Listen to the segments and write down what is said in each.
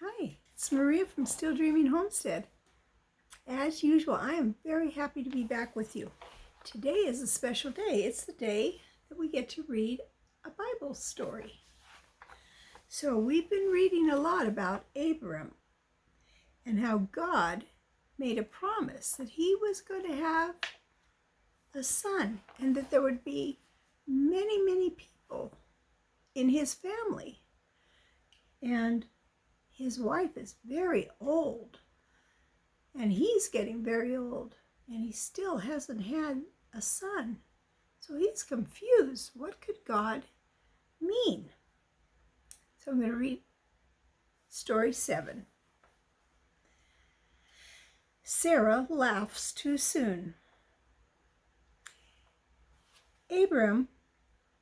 Hi, it's Maria from Still Dreaming Homestead. As usual, I am very happy to be back with you. Today is a special day. It's the day that we get to read a Bible story. So we've been reading a lot about Abram and how God made a promise that he was going to have a son and that there would be many, many people in his family. And his wife is very old. And he's getting very old, and he still hasn't had a son. So he's confused. What could God mean? So I'm going to read story 7. Sarah laughs too soon. Abram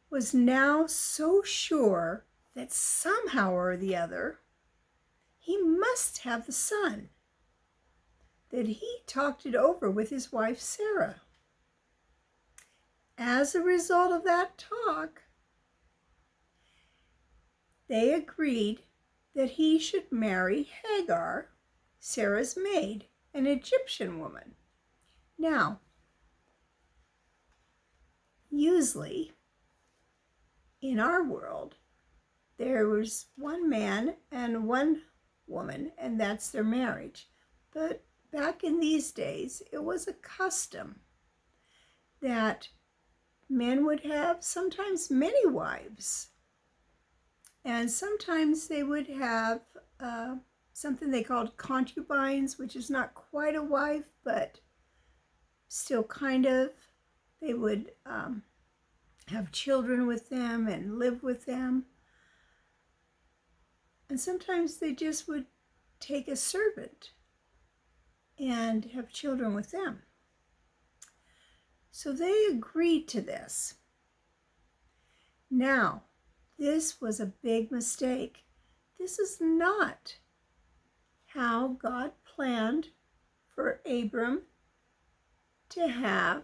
was now so sure that somehow or the other he must have the son that he talked it over with his wife Sarah. As a result of that talk, they agreed that he should marry Hagar, Sarah's maid, an Egyptian woman. Now, usually in our world, there was one man and one woman, and that's their marriage. But back in these days, it was a custom that men would have sometimes many wives. And sometimes they would have something they called concubines, which is not quite a wife, but still kind of. They would have children with them and live with them. And sometimes they just would take a servant and have children with them. So they agreed to this. Now, this was a big mistake. This is not how God planned for Abram to have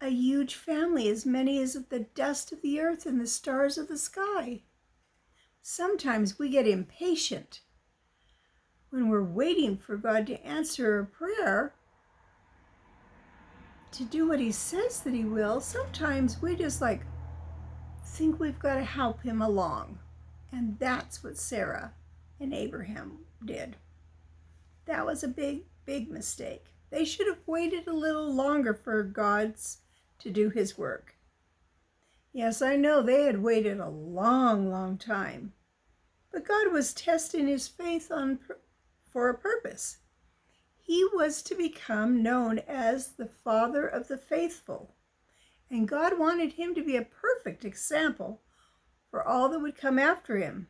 a huge family, as many as the dust of the earth and the stars of the sky. Sometimes we get impatient when we're waiting for God to answer a prayer, to do what he says that he will. Sometimes we just think we've got to help him along. And that's what Sarah and Abraham did. That was a big, big mistake. They should have waited a little longer for God to do his work. Yes, I know they had waited a long, long time. But God was testing his faith for a purpose. He was to become known as the Father of the faithful. And God wanted him to be a perfect example for all that would come after him.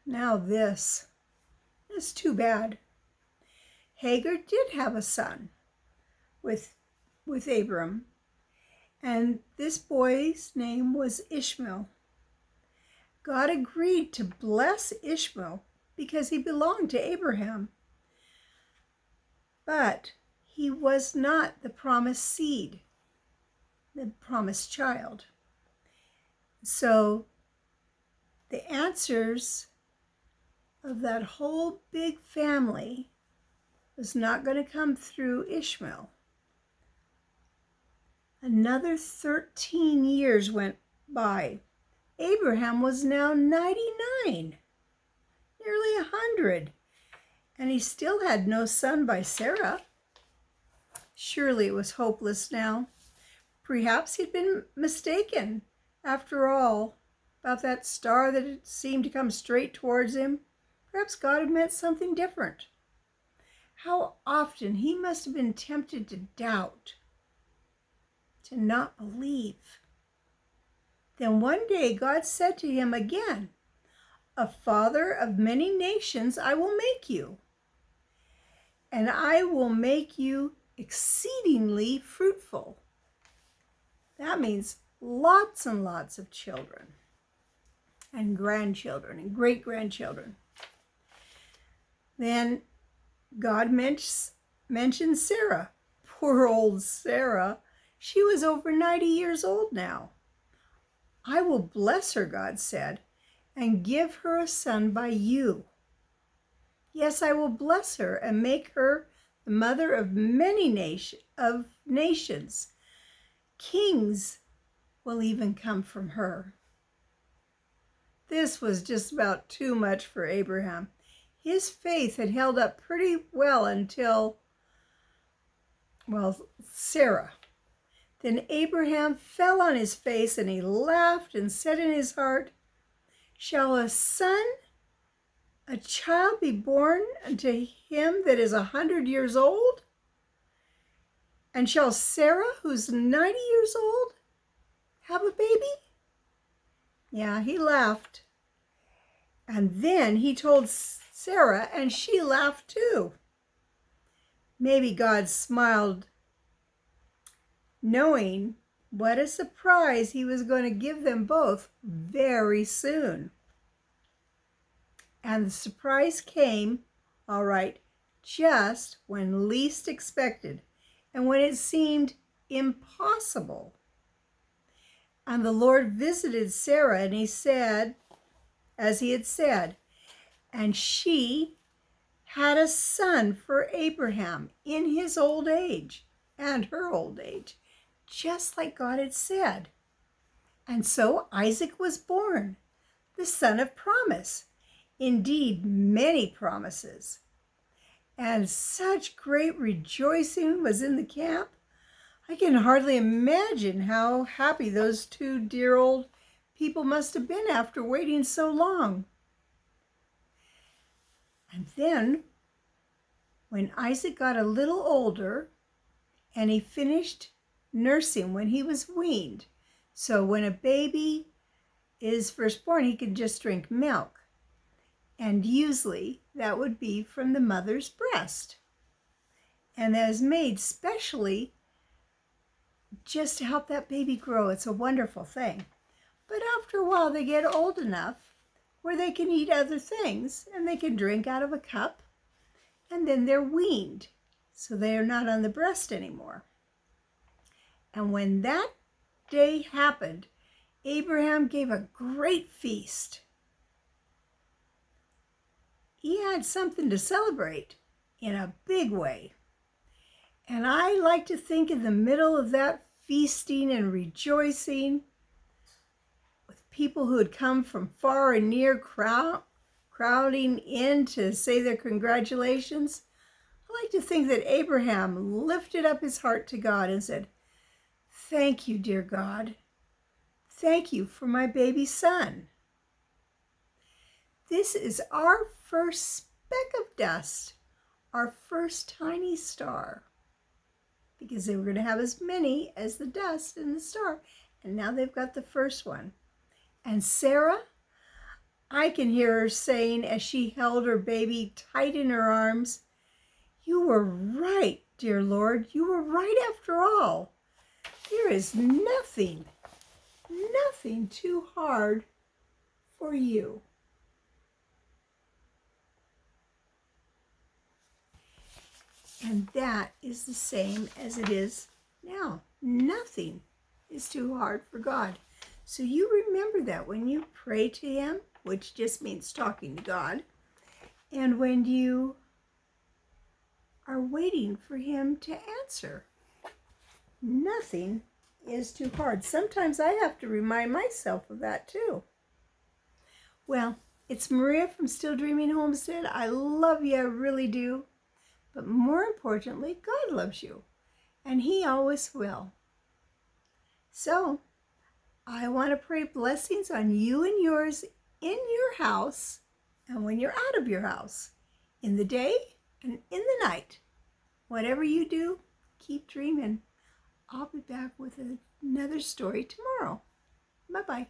Now this is too bad. Hagar did have a son with Abram, and this boy's name was Ishmael. God agreed to bless Ishmael because he belonged to Abraham. But he was not the promised seed, the promised child. So the answers of that whole big family was not going to come through Ishmael. Another 13 years went by. Abraham was now 99, nearly 100, and he still had no son by Sarah. Surely it was hopeless now. Perhaps he'd been mistaken, after all, about that star that had seemed to come straight towards him. Perhaps God had meant something different. How often he must have been tempted to doubt, to not believe. Then one day God said to him again, "A father of many nations I will make you, and I will make you exceedingly fruitful." That means lots and lots of children and grandchildren and great-grandchildren. Then God mentioned Sarah. Poor old Sarah. She was over 90 years old now. "I will bless her," God said, and give her a son by you. Yes, I will bless her and make her the mother of many nations. Kings will even come from her." This was just about too much for Abraham. His faith had held up pretty well until, Sarah. Then Abraham fell on his face and he laughed and said in his heart, "Shall a child be born unto him that is 100 years old? And shall Sarah, who's 90 years old, have a baby?" Yeah, he laughed. And then he told Sarah, and she laughed too. Maybe God smiled, knowing what a surprise he was going to give them both very soon. And the surprise came, all right, just when least expected and when it seemed impossible. And the Lord visited Sarah, and he said, as he had said, and she had a son for Abraham in his old age and her old age, just like God had said. And so Isaac was born, the son of promise. Indeed, many promises. And such great rejoicing was in the camp. I can hardly imagine how happy those two dear old people must have been after waiting so long. And then, when Isaac got a little older, and he finished nursing when he was weaned, so when a baby is first born, he can just drink milk. And usually that would be from the mother's breast. And that is made specially just to help that baby grow. It's a wonderful thing. But after a while, they get old enough where they can eat other things and they can drink out of a cup, and then they're weaned, so they are not on the breast anymore. And when that day happened, Abraham gave a great feast. He had something to celebrate in a big way. And I like to think in the middle of that feasting and rejoicing, with people who had come from far and near crowding in to say their congratulations, I like to think that Abraham lifted up his heart to God and said, "Thank you, dear God. Thank you for my baby son." This is our first speck of dust, our first tiny star, because they were going to have as many as the dust and the star, and now they've got the first one. And Sarah, I can hear her saying as she held her baby tight in her arms, "You were right, dear Lord. You were right after all. There is nothing too hard for you." And that is the same as it is now. Nothing is too hard for God. So you remember that when you pray to him, which just means talking to God, and when you are waiting for him to answer. Nothing is too hard. Sometimes I have to remind myself of that too. Well, it's Maria from Still Dreaming Homestead. I love you, I really do. But more importantly, God loves you, and he always will. So, I want to pray blessings on you and yours in your house and when you're out of your house, in the day and in the night. Whatever you do, keep dreaming. I'll be back with another story tomorrow. Bye-bye.